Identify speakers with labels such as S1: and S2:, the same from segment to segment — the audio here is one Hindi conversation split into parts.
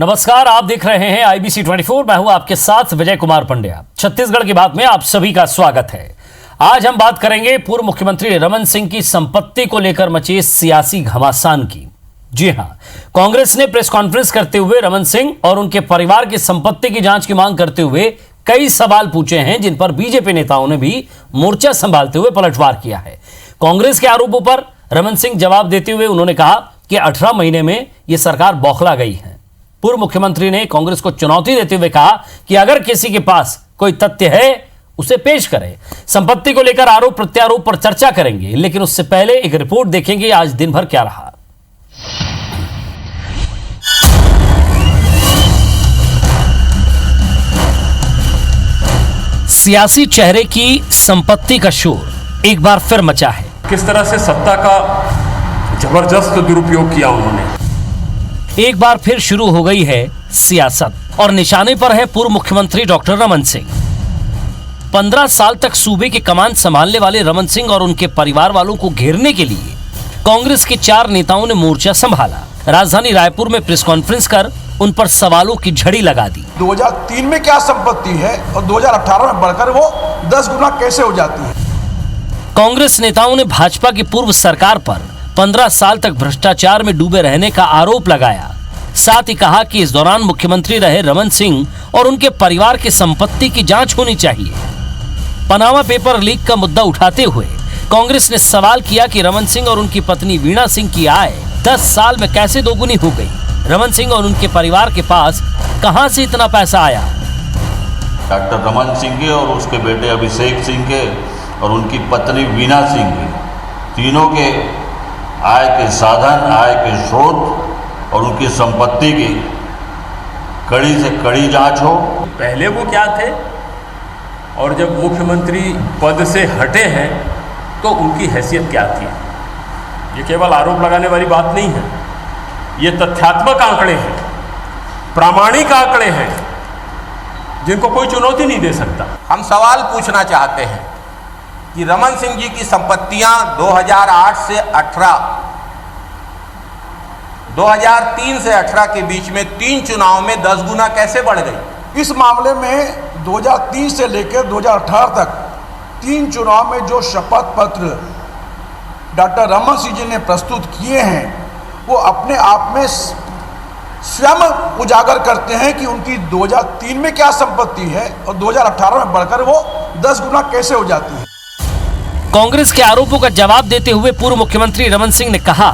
S1: नमस्कार, आप देख रहे हैं IBC 24। मैं हूं आपके साथ विजय कुमार पंड्या। छत्तीसगढ़ की बात में आप सभी का स्वागत है। आज हम बात करेंगे पूर्व मुख्यमंत्री रमन सिंह की संपत्ति को लेकर मचे सियासी घमासान की। जी हां, कांग्रेस ने प्रेस कॉन्फ्रेंस करते हुए रमन सिंह और उनके परिवार की संपत्ति की जांच की मांग करते हुए कई सवाल पूछे हैं, जिन पर बीजेपी नेताओं ने भी मोर्चा संभालते हुए पलटवार किया है। कांग्रेस के आरोपों पर रमन सिंह जवाब देते हुए उन्होंने कहा कि 18 महीने में यह सरकार बौखला गई है। पूर्व मुख्यमंत्री ने कांग्रेस को चुनौती देते हुए कहा कि अगर किसी के पास कोई तथ्य है उसे पेश करें। संपत्ति को लेकर आरोप प्रत्यारोप पर चर्चा करेंगे, लेकिन उससे पहले एक रिपोर्ट देखेंगे आज दिन भर क्या रहा। सियासी चेहरे की संपत्ति का शोर एक बार फिर मचा है।
S2: किस तरह से सत्ता का जबरदस्त दुरुपयोग किया उन्होंने।
S1: एक बार फिर शुरू हो गई है सियासत और निशाने पर है पूर्व मुख्यमंत्री डॉक्टर रमन सिंह। 15 साल तक सूबे की कमान संभालने वाले रमन सिंह और उनके परिवार वालों को घेरने के लिए कांग्रेस के 4 नेताओं ने मोर्चा संभाला। राजधानी रायपुर में प्रेस कॉन्फ्रेंस कर उन पर सवालों की झड़ी लगा दी।
S3: 2003 में क्या संपत्ति है और 2018 में बढ़कर वो 10 गुना कैसे हो जाती है।
S1: कांग्रेस नेताओं ने भाजपा की पूर्व सरकार पर 15 साल तक भ्रष्टाचार में डूबे रहने का आरोप लगाया। साथ ही कहा कि इस दौरान मुख्यमंत्री रहे रमन सिंह और उनके परिवार की संपत्ति की जांच होनी चाहिए। पनामा पेपर लीक का मुद्दा उठाते हुए कांग्रेस ने सवाल किया कि रमन सिंह और उनकी पत्नी वीणा सिंह की आय 10 साल में कैसे दोगुनी हो गई। रमन सिंह और उनके परिवार के पास कहां से इतना पैसा आया।
S4: डॉक्टर रमन सिंह के और उसके बेटे अभिषेक सिंह के और उनकी पत्नी वीणा सिंह के तीनों के आय के साधन, आय के स्रोत और उनकी संपत्ति की कड़ी से कड़ी जांच हो।
S2: पहले वो क्या थे और जब मुख्यमंत्री पद से हटे हैं तो उनकी हैसियत क्या थी। ये केवल आरोप लगाने वाली बात नहीं है, ये तथ्यात्मक आंकड़े हैं, प्रामाणिक आंकड़े हैं, जिनको कोई चुनौती नहीं दे सकता।
S5: हम सवाल पूछना चाहते हैं कि रमन सिंह जी की संपत्तियां 2008 से 18, 2003 से 18 के बीच में 3 चुनाव में 10 गुना कैसे बढ़ गई।
S3: इस मामले में 2003 से लेकर 2018 तक 3 चुनाव में जो शपथ पत्र डॉक्टर रमन सिंह जी ने प्रस्तुत किए हैं वो अपने आप में स्वयं उजागर करते हैं कि उनकी 2003 में क्या संपत्ति है और 2018 में बढ़कर वो 10 गुना कैसे हो जाती है।
S1: कांग्रेस के आरोपों का जवाब देते हुए पूर्व मुख्यमंत्री रमन सिंह ने कहा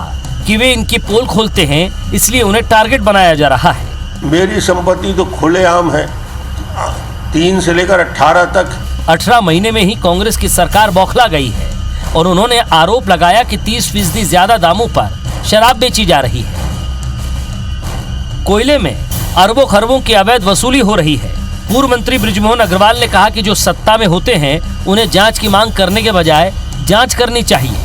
S1: कि वे इनकी पोल खोलते हैं, इसलिए उन्हें टारगेट बनाया जा रहा है।
S6: मेरी संपत्ति तो खुलेआम है, 3 से लेकर 18 तक।
S1: 18 महीने में ही कांग्रेस की सरकार बौखला गई है और उन्होंने आरोप लगाया कि 30% ज्यादा दामों पर शराब बेची जा रही है। कोयले में अरबों खरबों की अवैध वसूली हो रही है। पूर्व मंत्री बृजमोहन अग्रवाल ने कहा कि जो सत्ता में होते हैं उन्हें जांच की मांग करने के बजाय जांच करनी चाहिए।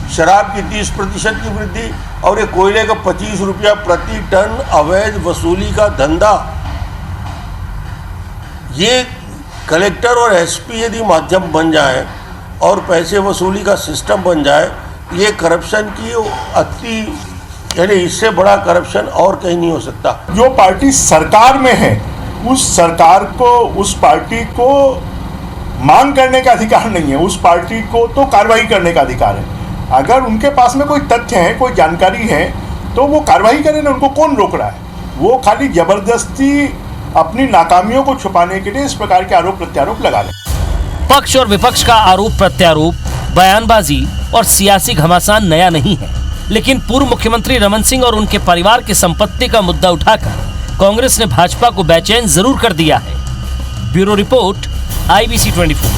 S6: शराब की 30% की वृद्धि और ये कोयले का 25 रुपया प्रति टन अवैध वसूली का धंधा, ये कलेक्टर और एसपी यदि माध्यम बन जाए और पैसे वसूली का सिस्टम बन जाए, ये करप्शन की अति, यानी इससे बड़ा करप्शन और कहीं नहीं हो सकता।
S7: जो पार्टी सरकार में है उस सरकार को, उस पार्टी को मांग करने का अधिकार नहीं है, उस पार्टी को तो कार्रवाई करने का अधिकार है। अगर उनके पास में कोई तथ्य है, कोई जानकारी है तो वो कार्रवाई करें ना, उनको कौन रोक रहा है। वो खाली जबरदस्ती अपनी नाकामियों को छुपाने के लिए इस प्रकार के आरोप प्रत्यारोप लगा रहे हैं।
S1: पक्ष और विपक्ष का आरोप प्रत्यारोप, बयानबाजी और सियासी घमासान नया नहीं है, लेकिन पूर्व मुख्यमंत्री रमन सिंह और उनके परिवार की संपत्ति का मुद्दा उठाकर कांग्रेस ने भाजपा को बेचैन जरूर कर दिया है। Bureau report, IBC 24।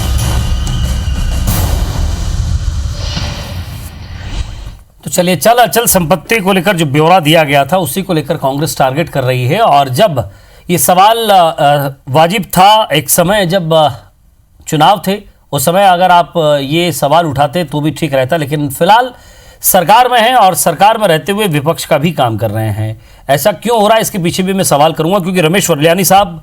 S1: तो चलिए, चल अचल संपत्ति को लेकर जो ब्यौरा दिया गया था उसी को लेकर कांग्रेस टारगेट कर रही है। और जब ये सवाल वाजिब था, एक समय जब चुनाव थे उस समय अगर आप ये सवाल उठाते तो भी ठीक रहता, लेकिन फिलहाल सरकार में हैं और सरकार में रहते हुए विपक्ष का भी काम कर रहे हैं। ऐसा क्यों हो रहा है, इसके पीछे भी मैं सवाल करूंगा, क्योंकि रमेश वरलियानी साहब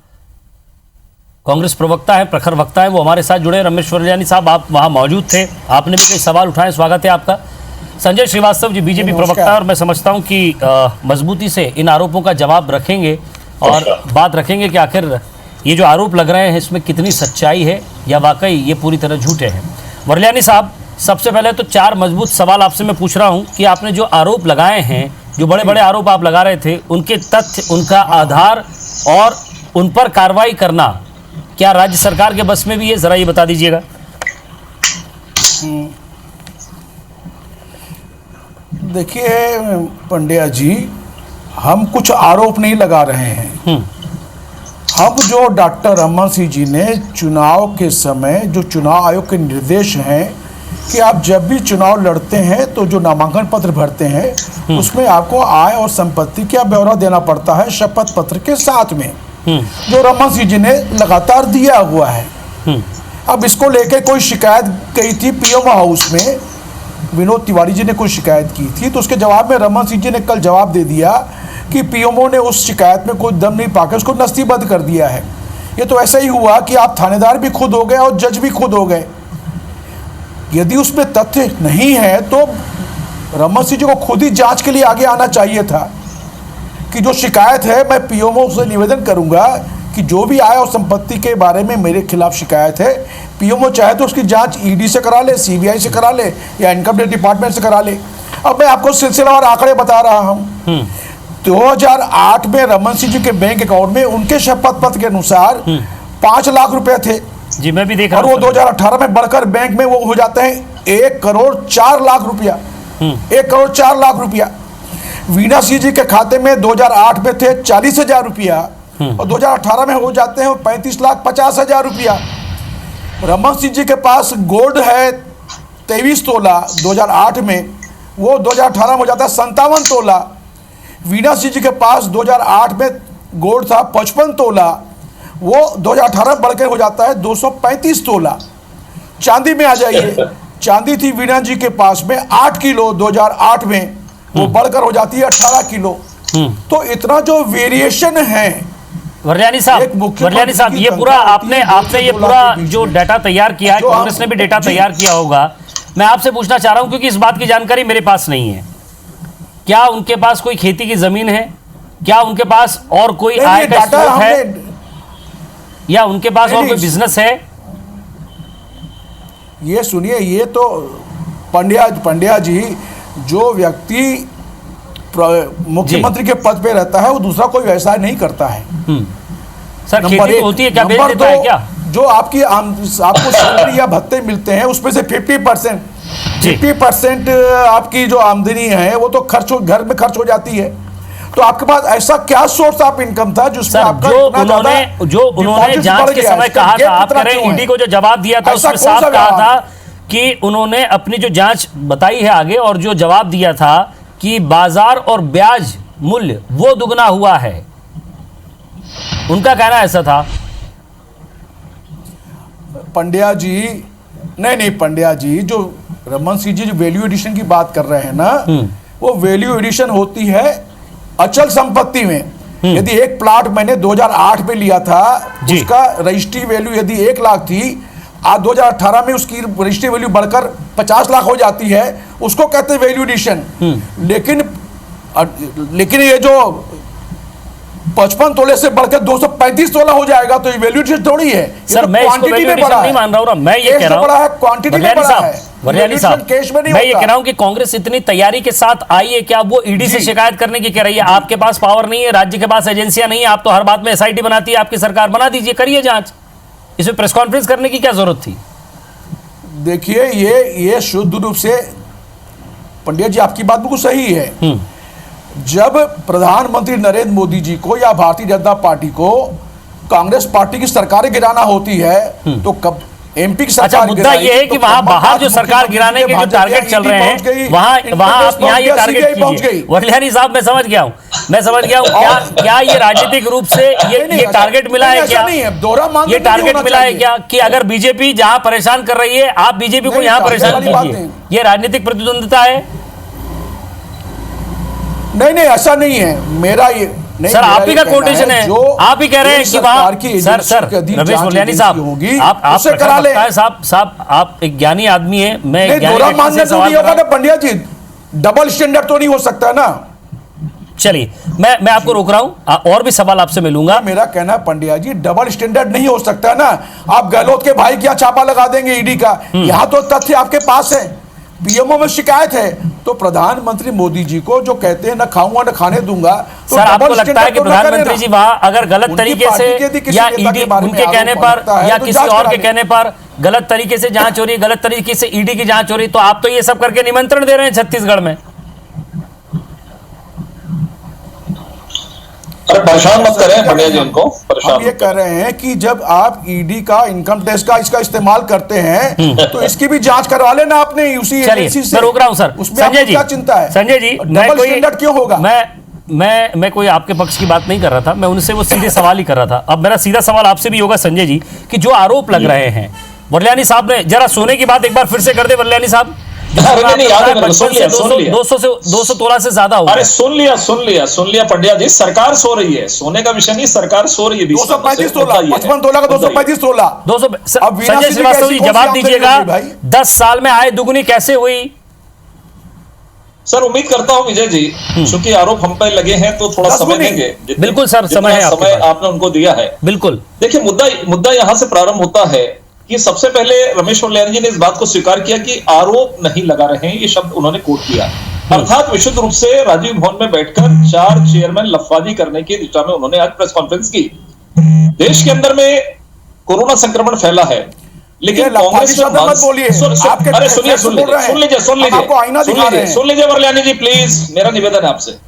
S1: कांग्रेस प्रवक्ता हैं, प्रखर वक्ता हैं, वो हमारे साथ जुड़े। रमेश वरलियानी साहब, आप वहां मौजूद थे, आपने भी कई सवाल उठाए, स्वागत है आपका। संजय श्रीवास्तव जी, बीजेपी प्रवक्ता, और मैं समझता हूं कि मजबूती से इन आरोपों का जवाब रखेंगे और बात रखेंगे कि आखिर ये जो आरोप लग रहे हैं इसमें कितनी सच्चाई है या वाकई ये पूरी तरह झूठे हैं। वरल्यानी साहब, सबसे पहले तो 4 मजबूत सवाल आपसे मैं पूछ रहा हूं कि आपने जो आरोप लगाए हैं, जो बड़े बड़े आरोप आप लगा रहे थे, उनके तथ्य, उनका आधार और उन पर कार्रवाई करना क्या राज्य सरकार के बस में भी है? जरा ये बता दीजिएगा।
S3: देखिए पंड्या जी, हम कुछ आरोप नहीं लगा रहे हैं। हम जो डॉक्टर रमन सिंह जी ने चुनाव के समय जो चुनाव आयोग के निर्देश हैं कि आप जब भी चुनाव लड़ते हैं तो जो नामांकन पत्र भरते हैं उसमें आपको आय और संपत्ति का ब्यौरा देना पड़ता है शपथ पत्र के साथ में, जो रमन सिंह जी ने लगातार दिया हुआ है। अब इसको लेकर कोई शिकायत गई थी पीएम हाउस में, विनोद तिवारी जी ने कोई शिकायत की थी, तो उसके जवाब में रमन सिंह जी ने कल जवाब दे दिया कि पीएमओ ने उस शिकायत में कोई दम नहीं पाकर उसको नस्तीबद्ध कर दिया है। ये तो ऐसा ही हुआ कि आप थानेदार भी खुद हो गए और जज भी खुद हो गए। यदि उसमें तथ्य नहीं है तो रमन सिंह जी को खुद ही जांच के लिए आगे आना चाहिए था कि जो शिकायत है, मैं पीएमओ से निवेदन करूंगा कि जो भी आय और संपत्ति के बारे में मेरे खिलाफ शिकायत है, पीएमओ चाहे तो उसकी जांच ईडी से करा ले, सीबीआई से करा ले या इनकम टैक्स डिपार्टमेंट से करा ले। अब मैं आपको सिलसिलावार आंकड़े बता रहा हूँ। 2008 में रमन सिंह जी के बैंक अकाउंट में उनके शपथ पत्र के अनुसार 5 लाख रुपए थे
S1: जी, मैं भी देख रहा
S3: हूं। और वो 2018 में बढ़कर बैंक में वो हो जाते हैं 1 करोड़ 4 लाख रुपया। 1 करोड़ 4 लाख रुपया। वीणा सिंह जी के खाते में 2008 में थे 40,000 रुपया और 2018 में हो जाते हैं 35,50,000 रुपया। रमन सिंह जी के पास गोल्ड है 23 तोला 2008 में, वो 2018 में हो जाता है 57 तोला। वीणा सिंह जी के पास 2008 में गोल्ड था 55 तोला, वो 2018 में बढ़कर हो जाता है 235 तोला। चांदी में आ जाइए, चांदी थी वीणा जी के पास में 8 किलो 2008 में, वो बढ़कर हो जाती है 18 किलो। तो इतना जो वेरिएशन है।
S1: वरल्यानी साहब, ये पूरा आपने ये पूरा जो डाटा तैयार किया है, कांग्रेस ने भी डाटा तैयार किया होगा। मैं आपसे पूछना चाह रहा हूं क्योंकि इस बात की जानकारी मेरे पास नहीं है। क्या उनके पास कोई खेती की जमीन है? क्या उनके पास और कोई आय का स्रोत है? या उनके पास और कोई बिजनेस है?
S3: ये सुनिए, ये तो पंड्या जी, जो व्यक्ति मुख्यमंत्री के पद पे रहता है वो दूसरा कोई व्यवसाय नहीं करता है।
S1: सर, खेती होती है क्या? बेच देता है क्या?
S3: जो आपको सैलरी या भत्ते मिलते हैं उसमें से 50% आपकी जो आमदनी है वो तो घर में खर्च हो जाती है। तो आपके पास ऐसा क्या सोर्स ऑफ इनकम था जिसमें आपका
S1: जो उन्होंने जांच के समय कहा था, आप कह रहे हैं ईडी को जो जवाब दिया था उसमें साफ कहा था कि उन्होंने अपनी जो जांच बताई है आगे और जो जवाब दिया था कि बाजार और ब्याज मूल्य वो दुगना हुआ है, उनका कहना ऐसा था।
S3: पंड्या जी, नहीं पंड्या जी, जो रमन सिंह जी जो वैल्यू एडिशन की बात कर रहे हैं ना, वो वैल्यू एडिशन होती है अचल संपत्ति में। यदि एक प्लाट मैंने 2008 में लिया था, उसका रजिस्ट्री वैल्यू यदि 1 लाख थी, आज 2018 में उसकी रजिस्ट्री वैल्यू बढ़कर 50 लाख हो जाती है, उसको कहते हैं वैल्यू एडिशन। लेकिन ये जो 55 तोले से बढ़कर 235 तोला हो जाएगा तो ये वैल्यू एडिशन थोड़ी है।
S1: सर, मैं इसको वैल्यू एडिशन नहीं मान रहा हूं, मैं ये कह रहा हूं
S3: क्वांटिटी में बड़ा है।
S1: वरल्यानी साहब, मैं ये कह रहा हूं कि कांग्रेस इतनी तैयारी के साथ आई है, क्या वो ईडी से शिकायत करने की कह रही है? आपके पास पावर नहीं है, राज्य के पास एजेंसियां नहीं है, आप तो हर बात में एसआईटी बनाती है आपकी सरकार, बना दीजिए, करिए जांच। इसमें प्रेस कॉन्फ्रेंस करने की क्या जरूरत थी?
S3: देखिए, ये शुद्ध रूप से पंडित जी आपकी बात बिल्कुल सही है। जब प्रधानमंत्री नरेंद्र मोदी जी को या भारतीय जनता पार्टी को कांग्रेस पार्टी की सरकारें गिराना होती है तो कब एमपी की सरकार,
S1: मुद्दा ये है कि वहां बाहर जो सरकार गिराने के जो टारगेट चल रहे हैं वहां आप यहाँ ये टारगेट कीजिए। वरल्यानी साहब, मैं समझ गया हूँ। क्या ये राजनीतिक रूप से ये टारगेट मिला है क्या? ये टारगेट मिला है क्या कि अगर बीजेपी जहां परेशान कर रही है आप बीजेपी को यहाँ परेशान कीजिए? ये राजनीतिक प्रतिद्वंदिता है?
S3: नहीं, ऐसा नहीं है। मेरा ये नहीं,
S1: सर, आप ही का कोटेशन है, आप ही कह रहे हैं कि वहां सर रमेश वरल्यानी साहब, आप करा ले साहब, आप एक ज्ञानी आदमी है, मैं
S3: पंडिया जी डबल स्टैंडर्ड तो नहीं हो सकता ना।
S1: चलिए मैं आपको रोक रहा हूं, और भी सवाल आपसे मिलूंगा।
S3: मेरा कहना पंड्या जी, डबल स्टैंडर्ड नहीं हो सकता ना। आप गहलोत के भाई क्या छापा लगा देंगे ईडी का? यहां तो तथ्य आपके पास है, बीएमओ में शिकायत है, तो प्रधानमंत्री मोदी जी को जो कहते हैं ना खाऊंगा ना खाने दूंगा, तो
S1: सर आपको
S3: डबल
S1: लगता है
S3: स्टैंडर्ड
S1: कि
S3: तो ना करें
S1: प्रधानमंत्री
S3: ना।
S1: जी वहां अगर गलत
S3: उनकी
S1: तरीके
S3: पार्टी के
S1: से
S3: यदि किसी
S1: या
S3: नेता के
S1: ईडी
S3: बारे में
S1: उनके कहने
S3: आरोप
S1: पर
S3: लगता है,
S1: या
S3: तो
S1: किसी
S3: जांच
S1: और
S3: करा
S1: के
S3: लें।
S1: कहने पर गलत तरीके से जांच हो रही है, गलत तरीके से ईडी की जांच हो रही है, तो आप तो ये सब करके निमंत्रण दे रहे हैं छत्तीसगढ़ में।
S8: अरे परेशान मत करें पंड्या जी, उनको परेशान
S3: हम ये कह रहे हैं कि जब आप ईडी का, इनकम टैक्स का इसका इस्तेमाल करते हैं तो इसकी भी जांच करवा लेना आपने उसी
S1: चलिए
S3: एजेंसी से।
S1: मैं रोक रहा हूं सर।
S3: उसमें
S1: संजय
S3: आपको
S1: जी,
S3: क्या चिंता है?
S1: संजय जी, मैं
S3: डबल
S1: कोई
S3: स्टैंडर्ड क्यों होगा?
S1: मैं कोई आपके पक्ष की बात नहीं कर रहा था, मैं उनसे वो सीधे सवाल ही कर रहा था। अब मेरा सीधा सवाल आपसे भी होगा संजय जी, कि जो आरोप लग रहे हैं वरल्यानी साहब ने, जरा सोने की बात एक बार फिर से कर दे वरल्यानी साहब।
S8: नहीं, याद है मेरे को, सुन लिया
S1: 200 तोला से ज्यादा होगा।
S8: अरे सुन लिया पंड्या जी, सरकार सो रही है, सोने का विषय नहीं, सरकार सो रही है।
S3: 235 तोला, 55 तोला का 235 तोला।
S1: 200।
S3: अब वीणा
S1: संजय
S3: सिंह
S1: श्रीवास्तव जी
S3: कैसी
S1: जवाब
S3: कौन सी
S1: दीजिएगा,
S3: आमदनी होगी भाई?
S1: 10 साल में आय दुगुनी कैसे हुई?
S8: सर उम्मीद करता हूं विजय जी, चूंकि आरोप हम पे लगे हैं तो थोड़ा समय देंगे।
S1: बिल्कुल सर, समय है,
S8: समय आपने उनको दिया है।
S1: बिल्कुल।
S8: देखिए मुद्दा यहां से प्रारंभ होता है कि सबसे पहले रमेश वरल्यानी जी ने इस बात को स्वीकार किया कि आरोप नहीं लगा रहे हैं, ये शब्द उन्होंने कोट किया। अर्थात विशुद्ध रूप से राजीव भवन में बैठकर 4 चेयरमैन लफाजी करने की दिशा में उन्होंने आज प्रेस कॉन्फ्रेंस की। देश के अंदर में कोरोना संक्रमण फैला है, लेकिन कांग्रेस में
S3: मत बोलिए।
S8: अरे सुन लीजिए वरल्यानी जी प्लीज, मेरा निवेदन है आपसे,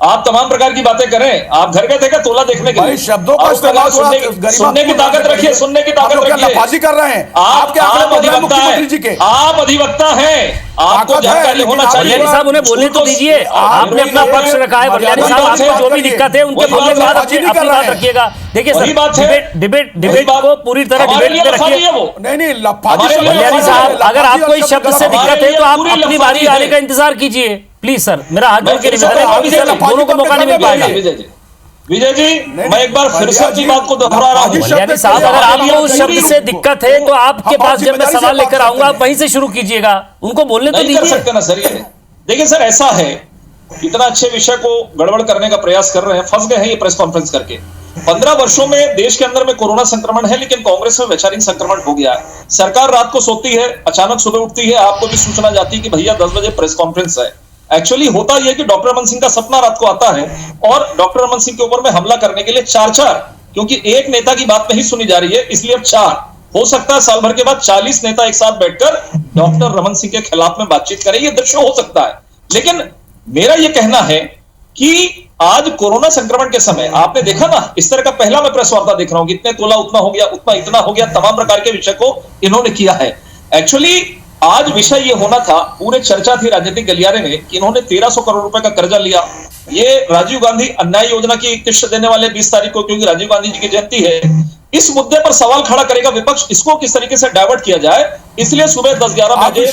S8: आप तमाम प्रकार की बातें करें। आप घर गए थे क्या तोला देखने के लिए?
S3: शब्दों का इस्तेमाल
S8: सुनने की ताकत रखिए, सुनने की ताकत रखिए।
S3: लफाजी कर रहे हैं
S8: आप अधिवक्ता हैं, आपको जानकारी होना चाहिए।
S1: वरल्यानी साहब उन्हें बोलने तो दीजिए, आपने अपना पक्ष रखा है। वरल्यानी साहब आपको जो भी दिक्कत है उनके बोलने के बाद अपनी बात रखिएगा। देखिए सर, डिबेट को पूरी तरह डिबेट में रखिए।
S3: नहीं लफाजी।
S1: वरल्यानी साहब अगर आपको इस शब्द से दिक्कत है तो आप अपनी बारी आने का इंतजार कीजिए प्लीज सर। मेरा हाथ जोड़ के निवेदन है, अभी सर दोनों को मौका नहीं मिल पाएगा।
S8: विजय जी मैं एक बार फिर से अपनी बात को दोहरा रहा हूं।
S1: वरल्यानी साहब अगर आपको उस शब्द से दिक्कत है तो आपके पास जब मैं सवाल लेकर आऊंगा आप वहीं से शुरू कीजिएगा, उनको बोलने तो
S8: नहीं कर
S1: दीजिए।
S8: सकते ना सर ये। देखिए सर ऐसा है, इतना अच्छे विषय को गड़बड़ करने का प्रयास कर रहे हैं, फंस गए हैं ये प्रेस कॉन्फ्रेंस करके। 15 वर्षों में देश के अंदर में कोरोना संक्रमण है, लेकिन कांग्रेस में वैचारिक संक्रमण हो गया है। सरकार रात को सोती है, अचानक सुबह उठती है, आपको भी सूचना जाती है कि भैया 10 बजे प्रेस कॉन्फ्रेंस है। एक्चुअली होता यह कि डॉक्टर रमन सिंह का सपना रात को आता है और डॉक्टर रमन सिंह के ऊपर में हमला करने के लिए 4, क्योंकि एक नेता की बात नहीं सुनी जा रही है, इसलिए अब 4 हो सकता है। साल भर के बाद 40 नेता एक साथ बैठकर डॉक्टर रमन सिंह के खिलाफ में बातचीत करें, यह दृश्य हो सकता है। लेकिन मेरा यह कहना है कि आज कोरोना संक्रमण के समय आपने देखा ना, इस तरह का पहला मैं प्रेस वार्ता देख रहा हूं कि इतने तोला उतना हो गया, उतना इतना हो गया, तमाम प्रकार के विषय को इन्होंने किया है। एक्चुअली आज विषय ये होना था, पूरे चर्चा थी राजनीतिक गलियारे में कि इन्होंने 1300 करोड़ रुपए का कर्जा लिया। ये राजीव गांधी अन्याय योजना की किस्त देने वाले 20 तारीख को, क्योंकि राजीव गांधी जी की जयंती है, इस मुद्दे पर सवाल खड़ा करेगा विपक्ष, इसको किस तरीके से डाइवर्ट किया जाए। इसलिए सुबह 10-11 बजे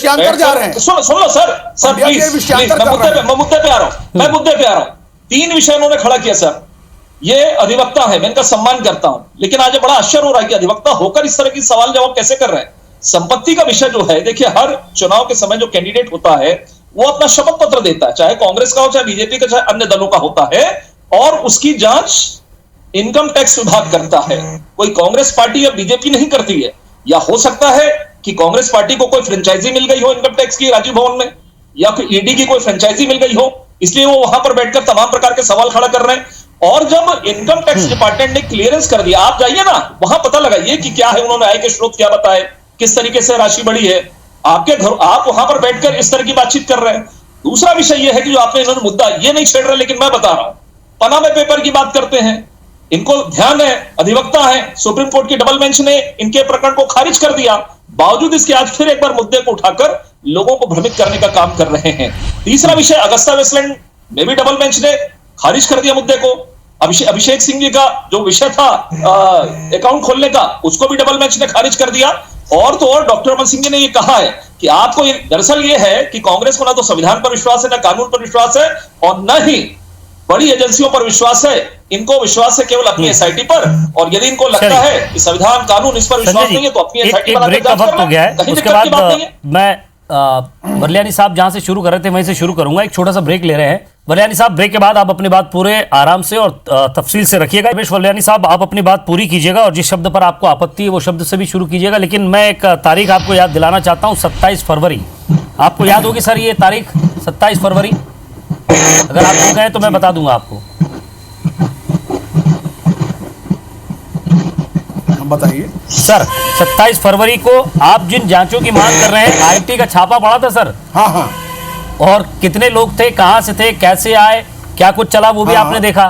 S8: सुन लो सर प्लीज, मैं मुद्दे पे आ रहा हूं। 3 विषय इन्होंने खड़ा किया सर। ये अधिवक्ता है, मैं इनका सम्मान करता हूं, लेकिन आज बड़ा आश्चर्य हो रहा है कि अधिवक्ता होकर इस तरह की सवाल जवाब कैसे कर रहे हैं। संपत्ति का विषय जो है, देखिए हर चुनाव के समय जो कैंडिडेट होता है वो अपना शपथ पत्र देता है, चाहे कांग्रेस का हो, चाहे बीजेपी का, चाहे अन्य दलों का होता है, और उसकी जांच इनकम टैक्स विभाग करता है। कोई कांग्रेस पार्टी या बीजेपी नहीं करती है। या हो सकता है कि कांग्रेस पार्टी को कोई फ्रेंचाइजी मिल गई हो इनकम टैक्स की राजीव भवन में, या फिर ईडी की कोई फ्रेंचाइजी मिल गई हो, इसलिए वो वहां पर बैठकर तमाम प्रकार के सवाल खड़ा कर रहे हैं। और जब इनकम टैक्स डिपार्टमेंट ने क्लियरेंस कर दिया, आप जाइए ना वहां, पता लगाइए कि क्या है, उन्होंने आय के स्रोत क्या बताए, किस तरीके से राशि बढ़ी है। आपके घर आप वहां पर बैठकर इस तरह की बातचीत कर रहे हैं। दूसरा विषय यह है कि जो आपने इन्होंने मुद्दा ये नहीं छेड़ रहे, लेकिन मैं बता रहा हूं, पनामा पेपर की बात करते हैं, इनको ध्यान है, अधिवक्ता है, सुप्रीम कोर्ट की डबल बेंच ने इनके प्रकरण को खारिज कर दिया, बावजूद इसके आज फिर एक बार मुद्दे को उठाकर लोगों को भ्रमित करने का काम कर रहे हैं। तीसरा विषय अगस्ता वेस्टलैंड में भी डबल बेंच ने खारिज कर दिया मुद्दे को। अभिषेक सिंह जी का जो विषय था अकाउंट खोलने का, उसको भी डबल बेंच ने खारिज कर दिया। और तो और डॉक्टर रमन सिंह जी ने यह कहा है कि आपको दरअसल ये है कि कांग्रेस को ना तो संविधान पर विश्वास है, ना कानून पर विश्वास है, और न ही बड़ी एजेंसियों पर विश्वास है। इनको विश्वास है केवल अपनी एसआईटी पर, और यदि इनको लगता है कि संविधान कानून इस पर विश्वास नहीं है तो अपनी एसआईटी बनाकर जांच कर
S1: हो गया है। उसके बाद वरलियानी साहब जहां से शुरू कर रहे थे वहीं से शुरू करूंगा। एक छोटा सा ब्रेक ले रहे हैं वरलियानी साहब। ब्रेक के बाद आप अपनी बात पूरे आराम से और तफसील से रखिएगा। रमेश वरलियानी साहब, आप अपनी बात पूरी कीजिएगा और जिस शब्द पर आपको आपत्ति है वो शब्द से भी शुरू कीजिएगा। लेकिन मैं एक तारीख आपको याद दिलाना चाहता हूँ, 27 फरवरी। आपको याद होगी सर ये तारीख, 27 फरवरी? अगर आप भूल गए तो मैं बता दूंगा आपको।
S3: बताइए
S1: सर, 27 फरवरी को आप जिन जांचों की मांग कर रहे हैं, आईटी का छापा पड़ा था सर।
S3: हाँ हाँ।
S1: और कितने लोग थे, कहां से थे, कैसे आए, क्या कुछ चला, वो भी
S3: हाँ।
S1: आपने देखा।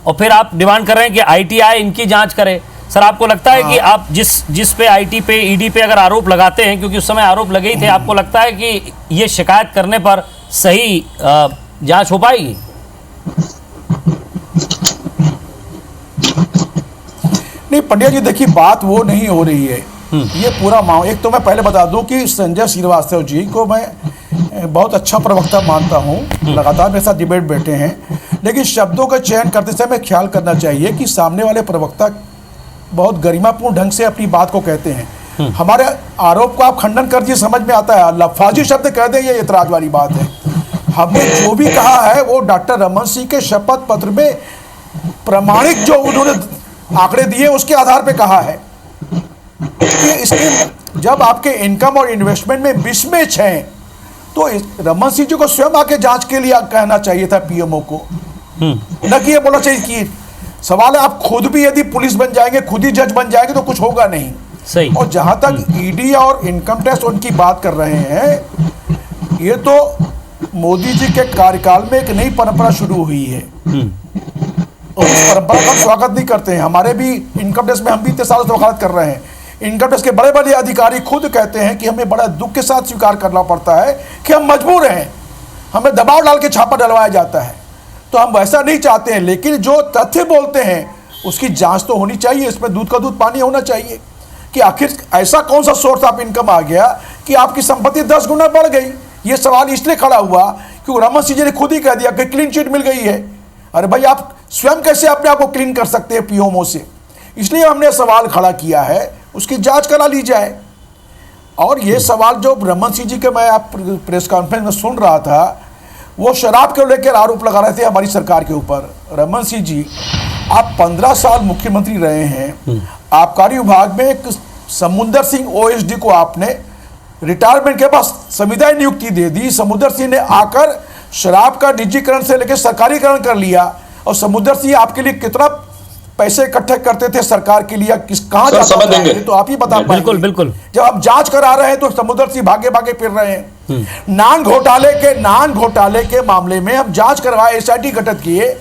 S1: और फिर आप डिमांड कर रहे हैं कि आईटी आए, इनकी जांच करे। सर, आपको लगता है कि आप जिस पे आईटी पे, ईडी पे अगर आरोप लगाते हैं, क्योंकि उस समय आरोप लगे ही थे, आपको लगता है कि ये शिकायत करने पर सही जांच हो पाएगी?
S3: नहीं पंडिया जी, देखिए बात वो नहीं हो रही है। ये पूरा मामला, एक तो मैं पहले बता दूं कि संजय श्रीवास्तव जी को मैं बहुत अच्छा प्रवक्ता मानता हूं, लगातार मेरे साथ डिबेट बैठे हैं, लेकिन शब्दों का चयन करते समय ख्याल करना चाहिए कि सामने वाले प्रवक्ता बहुत गरिमापूर्ण ढंग से अपनी बात को कहते हैं। हमारे आरोप को आप खंडन कर दिए, समझ में आता है, लफाजी शब्द कह दें, ये ऐतराज वाली बात है। हमने जो भी कहा है वो डॉक्टर रमन सिंह के शपथ पत्र में प्रमाणिक जो उन्होंने आंकड़े दिए उसके आधार पे कहा है कि इसके जब आपके इनकम और इन्वेस्टमेंट में मिसमैच है तो रमन सिंह जी को स्वयं आके जांच के लिए कहना चाहिए था पीएमओ को, न कि ये बोलना चाहिए कि सवाल है आप खुद भी यदि पुलिस बन जाएंगे, खुद ही जज बन जाएंगे तो कुछ होगा नहीं।
S1: सही।
S3: और जहां तक ईडी और इनकम टैक्स उनकी बात कर रहे हैं, ये तो मोदी जी के कार्यकाल में एक नई परंपरा शुरू हुई है और इस परंपरा का हम स्वागत नहीं करते हैं। हमारे भी इनकम टैक्स में हम भी इतने सालों से वकालत कर रहे हैं। इनकम टैक्स के बड़े बड़े अधिकारी खुद कहते हैं कि हमें बड़ा दुख के साथ स्वीकार करना पड़ता है कि हम मजबूर हैं, हमें दबाव डाल के छापा डलवाया जाता है। तो हम वैसा नहीं चाहते हैं, लेकिन जो तथ्य बोलते हैं उसकी जांच तो होनी चाहिए। इसमें दूध का दूध पानी होना चाहिए कि आखिर ऐसा कौन सा सोर्स ऑफ इनकम आ गया कि आपकी संपत्ति 10 गुना बढ़ गई। ये सवाल इसलिए खड़ा हुआ क्योंकि रमन सिंह जी ने खुद ही कह दिया कि क्लीन चिट मिल गई है। अरे भाई, आप स्वयं कैसे अपने आप को क्लीन कर सकते हैं पीएमओ से? इसलिए हमने सवाल खड़ा किया है, उसकी जांच करा ली जाए। और ये सवाल जो रमन सिंह जी के मैं आप प्रेस कॉन्फ्रेंस में सुन रहा था, वो शराब को लेकर आरोप लगा रहे थे हमारी सरकार के ऊपर। रमन सिंह जी, आप 15 साल मुख्यमंत्री रहे हैं, आबकारी विभाग में एक समुंदर सिंह ओएसडी को आपने रिटायरमेंट के बाद संविधान नियुक्ति दे दी। समुंदर सिंह ने आकर शराब का निजीकरण से लेकर सरकारीकरण कर लिया। और समुंदर सिंह आपके लिए कितना पैसे इकट्ठे करते थे सरकार के लिए, कहां जाता था, तो आप ही बता पाएंगे।
S1: बिल्कुल बिल्कुल।
S3: जब आप जांच करा रहे हैं तो समुंदर सिंह भागे भागे फिर रहे हैं। नान घोटाले के मामले में हम जांच करवाए, एसआईटी गठित किए।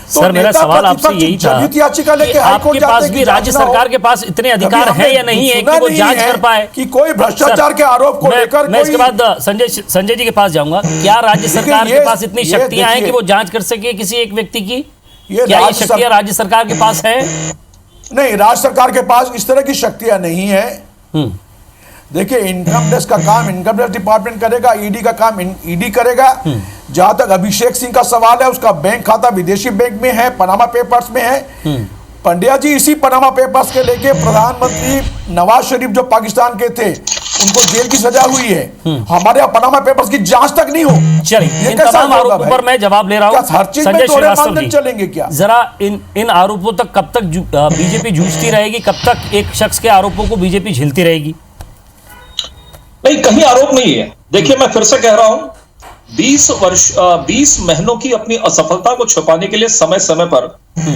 S1: सर, मेरा सवाल आपसे यही था कि आपके पास भी राज्य सरकार के पास इतने अधिकार है या नहीं है कि वो जांच कर पाए
S3: कि कोई भ्रष्टाचार के आरोप को लेकर।
S1: मैं इसके बाद संजय जी के पास जाऊंगा। क्या राज्य सरकार के पास इतनी शक्तियां हैं कि वो जांच कर सके किसी एक व्यक्ति की? क्या ये शक्तियां राज्य सरकार के पास है?
S3: नहीं, राज्य सरकार के पास इस तरह की शक्तियां नहीं है। देखिए, इनकम टैक्स का काम इनकम टैक्स डिपार्टमेंट करेगा, ईडी का काम ईडी करेगा। जहां तक अभिषेक सिंह का सवाल है, उसका बैंक खाता विदेशी बैंक में है, पनामा पेपर्स में है। पंड्या जी, इसी पनामा पेपर्स के लेके प्रधानमंत्री नवाज शरीफ जो पाकिस्तान के थे, उनको जेल की सजा हुई है। हमारे यहाँ पनामा पेपर्स की जांच तक नहीं हो।
S1: चलिए, इन तमाम आरोपों पर मैं जवाब ले रहा हूँ।
S3: हर चीज में तोड़े मानदंड चलेंगे क्या?
S1: जरा इन आरोपों तक कब तक बीजेपी जूझती रहेगी? कब तक एक शख्स के आरोपों को बीजेपी झेलती रहेगी?
S8: नहीं, कहीं आरोप नहीं है। देखिए, मैं फिर से कह रहा हूं, 20 महीनों की अपनी असफलता को छुपाने के लिए समय समय पर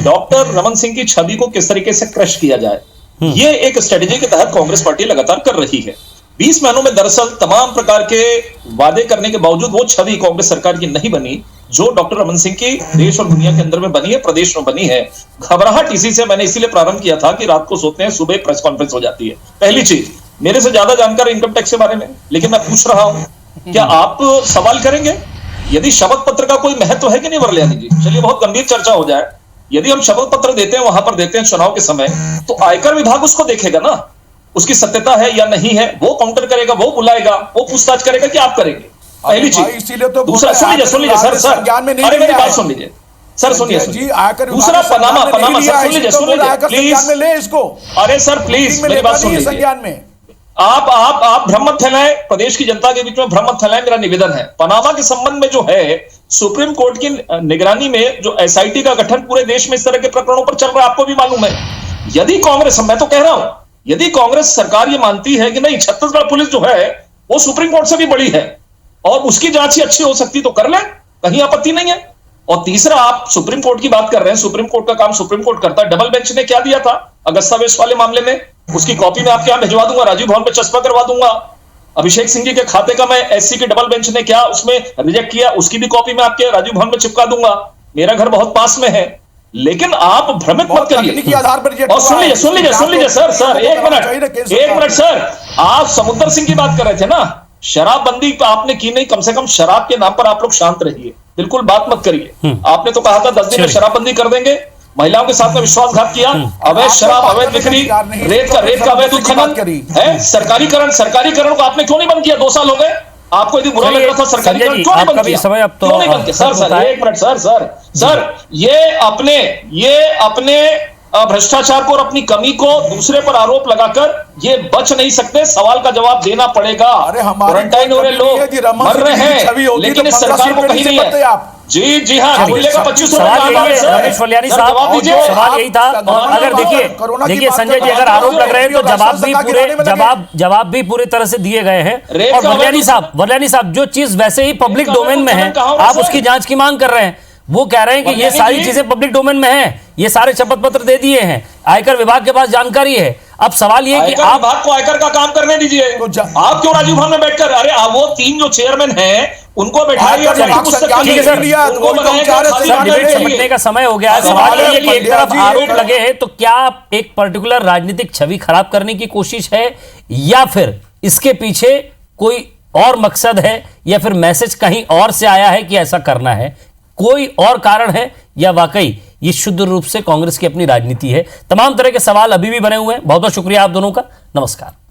S8: डॉक्टर रमन सिंह की छवि को किस तरीके से क्रश किया जाए, ये एक स्ट्रेटेजी के तहत कांग्रेस पार्टी लगातार कर रही है। 20 महीनों में दरअसल तमाम प्रकार के वादे करने के बावजूद वो छवि कांग्रेस सरकार की नहीं बनी जो डॉक्टर रमन सिंह की देश और दुनिया के अंदर में बनी है, प्रदेश में बनी है। घबराहट इसी से मैंने इसीलिए प्रारंभ किया था कि रात को सोते हैं, सुबह प्रेस कॉन्फ्रेंस हो जाती है। पहली चीज, मेरे से ज्यादा जानकार इनकम टैक्स के बारे में, लेकिन मैं पूछ रहा हूं, क्या आप सवाल करेंगे यदि शपथ पत्र का कोई महत्व है कि नहीं वरलियानी जी? चलिए, बहुत गंभीर चर्चा हो जाए। यदि हम शपथ पत्र देते हैं, वहां पर देते हैं चुनाव के समय, तो आयकर विभाग उसको देखेगा ना, उसकी सत्यता है या नहीं है, वो काउंटर करेगा, वो बुलाएगा, वो पूछताछ करेगा कि आप करेंगे। पहली चीज।
S3: इसीलिए तो
S8: दूसरा, सुन लीजिए सर, अरे मेरी बात सुन लीजिए सर, सुनिए। दूसरा, पनामा सर, सुन लीजिए प्लीज।
S3: इसको
S8: अरे सर प्लीज मेरी बात सुन लीजिए। आप भ्रम मत फैलाएं, प्रदेश की जनता के बीच में भ्रम मत फैलाएं, मेरा निवेदन है। पनामा के संबंध में जो है सुप्रीम कोर्ट की निगरानी में जो एसआईटी का गठन पूरे देश में इस तरह के प्रकरणों पर चल रहा है, आपको भी मालूम है। यदि कांग्रेस, मैं तो कह रहा हूं, यदि कांग्रेस सरकार ये मानती है कि नहीं छत्तीसगढ़ पुलिस जो है वो सुप्रीम कोर्ट से भी बड़ी है और उसकी जांच ही अच्छी हो सकती तो कर ले, कहीं आपत्ति नहीं है। और तीसरा, आप सुप्रीम कोर्ट की बात कर रहे हैं, सुप्रीम कोर्ट का काम सुप्रीम कोर्ट करता है। डबल बेंच ने क्या दिया था अगस्ता वेस्ट वाले मामले में, उसकी कॉपी मैं आपके यहां भिजवा दूंगा, राजीव भवन पे चस्पा करवा दूंगा। अभिषेक सिंह जी के खाते का मैं एससी की डबल बेंच ने क्या उसमें रिजेक्ट किया, उसकी भी कॉपी मैं आपके राजीव भवन में चिपका दूंगा। मेरा घर बहुत पास में है। लेकिन आप भ्रमित मत करिए।
S3: आधार पर
S8: और सुन लीजिए सर, एक मिनट सर, आप समुद्र सिंह की बात कर रहे थे ना, शराबबंदी आपने की नहीं, कम से कम शराब के नाम पर आप लोग शांत रहिए, बिल्कुल बात मत करिए। आपने तो कहा था 10 दिन में शराबबंदी कर देंगे, महिलाओं के साथ में विश्वासघात किया, अवैध शराब, अवैध बिक्री, रेत का अवैध उत्खनन है, सरकारीकरण को आपने क्यों नहीं बंद किया? 2 साल हो गए। आपको यदि बुरा लग रहा था सरकारीकरण, क्यों नहीं बंद किया? क्यों नहीं बंद किया? सर एक मिनट सर, ये अपने भ्रष्टाचार को और अपनी कमी को दूसरे पर आरोप लगाकर ये बच नहीं सकते, सवाल का जवाब देना पड़ेगा। क्वारंटाइन हो रहे लोग मर रहे हैं, लेकिन इस सरकार को कहीं नहीं है। जी हाँ, बोलेगा 25
S1: रमेश वल्यानी साहब, सवाल यही था। अगर देखिए संजय जी, अगर आरोप लग रहे हैं तो जवाब भी पूरी तरह से दिए गए हैं। और वल्यानी साहब, जो चीज वैसे ही पब्लिक डोमेन में है, आप उसकी जांच की मांग कर रहे हैं। वो कह रहे हैं कि ये सारी चीजें पब्लिक डोमेन में हैं, ये सारे शपथ पत्र दे दिए हैं, आयकर विभाग के पास जानकारी है। अब सवाल ये कि आप
S8: विभाग को आयकर का काम करने दीजिए, तो आप क्यों राजीव भवन में बैठकर, अरे वो 3 जो चेयरमैन हैं उनको बैठाइए और
S1: समझने का समय हो गया है। सवाल ये कि एक तरफ आरोप लगे हैं, तो क्या एक पर्टिकुलर राजनीतिक छवि खराब करने की कोशिश है, या फिर इसके पीछे कोई और मकसद है, या फिर मैसेज कहीं और से आया है कि ऐसा करना है? कोई और कारण है, या वाकई ये शुद्ध रूप से कांग्रेस की अपनी राजनीति है? तमाम तरह के सवाल अभी भी बने हुए हैं। बहुत बहुत शुक्रिया आप दोनों का। नमस्कार।